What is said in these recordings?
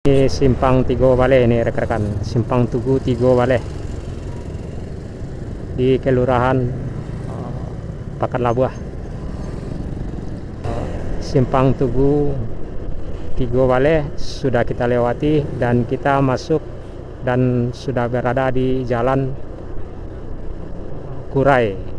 Ini Simpang Tigo Baleh ini rekan-rekan, Simpang Tugu Tigo Baleh di Kelurahan Pakan Labuah. Simpang Tugu Tigo Baleh sudah kita lewati dan kita masuk dan sudah berada di Jalan Kurai.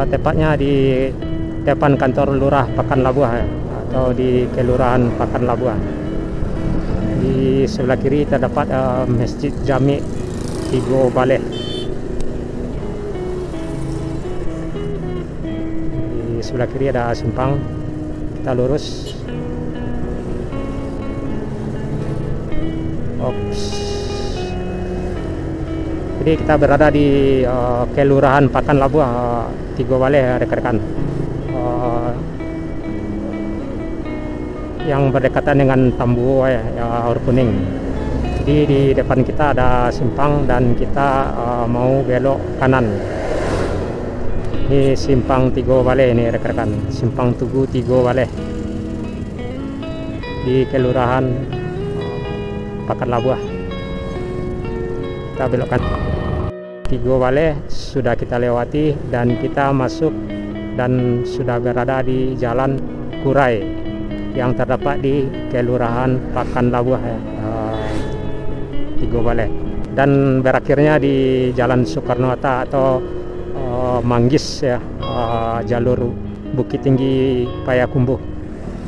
Tepatnya di depan kantor Lurah Pakan Labuah atau di Kelurahan Pakan Labuah. Di sebelah kiri terdapat Masjid Jami Tigo Baleh. Di sebelah kiri ada simpang, kita lurus. Jadi kita berada di Kelurahan Pakan Labuah Tigo Baleh rekan-rekan, yang berdekatan dengan Tambu Aur Kuning. Jadi di depan kita ada simpang dan kita mau belok kanan. Ini Simpang Tigo Baleh ini rekan-rekan, Simpang Tugu Tigo Baleh di Kelurahan Pakan Labuah. Kita belok kanan. Tigo Baleh sudah kita lewati dan kita masuk dan sudah berada di Jalan Kurai yang terdapat di Kelurahan Pakan Labuah Tigo Baleh, dan berakhirnya di Jalan Soekarno-Hatta atau Manggis jalur Bukit Tinggi Payakumbuh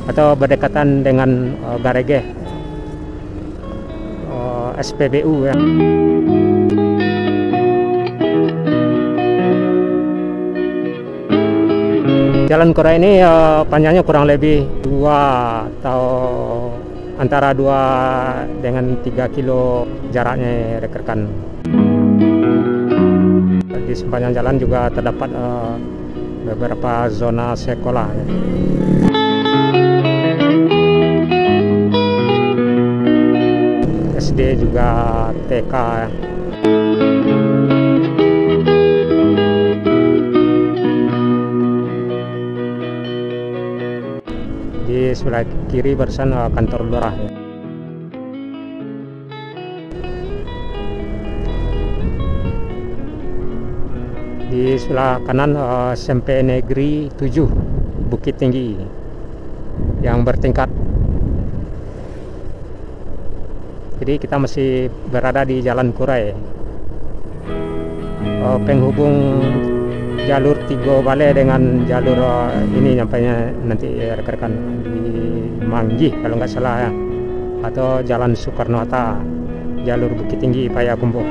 atau berdekatan dengan Garegeh SPBU . Jalan Kurai ini panjangnya kurang lebih 2 atau antara 2 dengan 3 kilo jaraknya rekan-rekan. Di sepanjang jalan juga terdapat beberapa zona sekolah. SD juga TK . Di sebelah kiri barusan kantor lurah . Di sebelah kanan SMP Negeri 7 Bukit Tinggi yang bertingkat. Jadi kita masih berada di Jalan Kurai, penghubung jalur Tigo Baleh dengan jalur ini nyampainya nanti rekan-rekan di Manggi kalau nggak salah ya, atau Jalan Soekarno-Hatta jalur Bukit Tinggi Payakumbuh.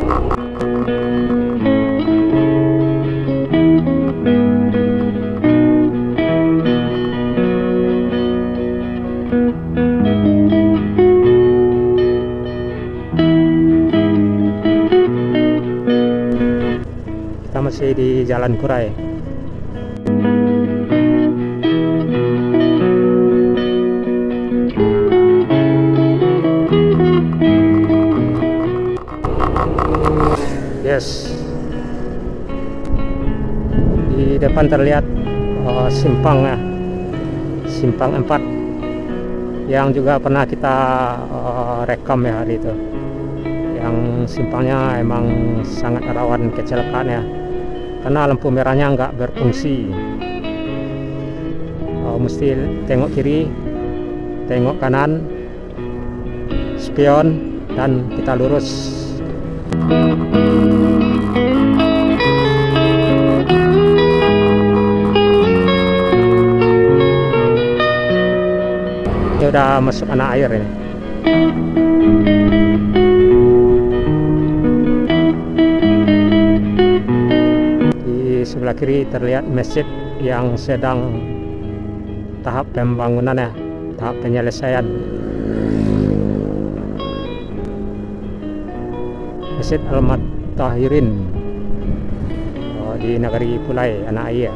Kita masih di Jalan Kurai. Yes. Di depan terlihat simpang Simpang 4 yang juga pernah kita rekam ya hari itu. Yang simpangnya emang sangat rawan kecelakaan ya, karena lampu merahnya nggak berfungsi. Mesti tengok kiri, tengok kanan, spion, dan kita lurus. Ini udah masuk anak air ini. Di sebelah kiri terlihat masjid yang sedang tahap pembangunan ya, tahap penyelesaian. Masjid Al-Mutahirin di Negeri Pulai, Anak Iya.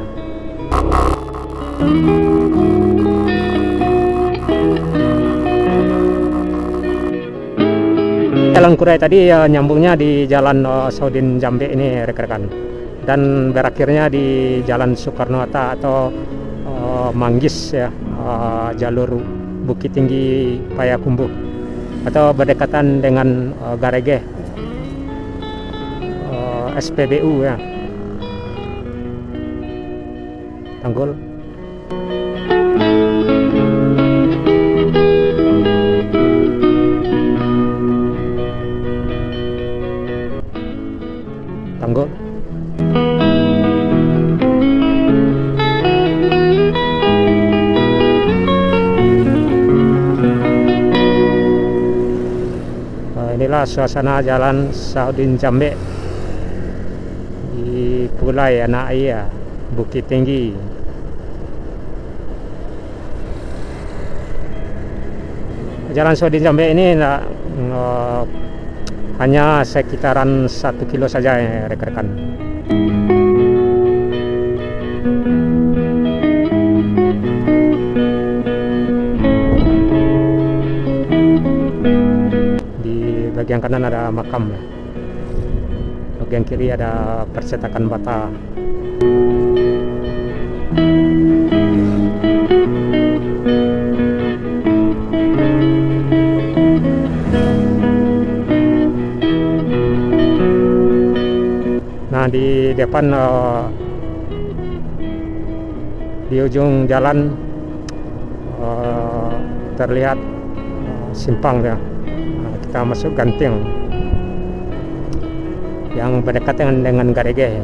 Jalan Kurai tadi nyambungnya di Jalan Saudin Jambe ini rekan-rekan, dan berakhirnya di Jalan Soekarno-Hatta atau Manggis ya, jalur Bukit Tinggi Payakumbuh, atau berdekatan dengan Garege, SPBU ya, Tanggul. Tanggul. Inilah suasana Jalan Saudin Jambe di Pulai Anak Iya, Bukit Tinggi. Jalan Saudin Jambe ini hanya sekitaran 1 kilo saja ya rekan-rekan. Di bagian kanan ada makam ya, bagian kiri ada percetakan bata. Nah, di depan di ujung jalan terlihat simpang ya. Kita masuk Ganting yang berdekatan dengan Garege.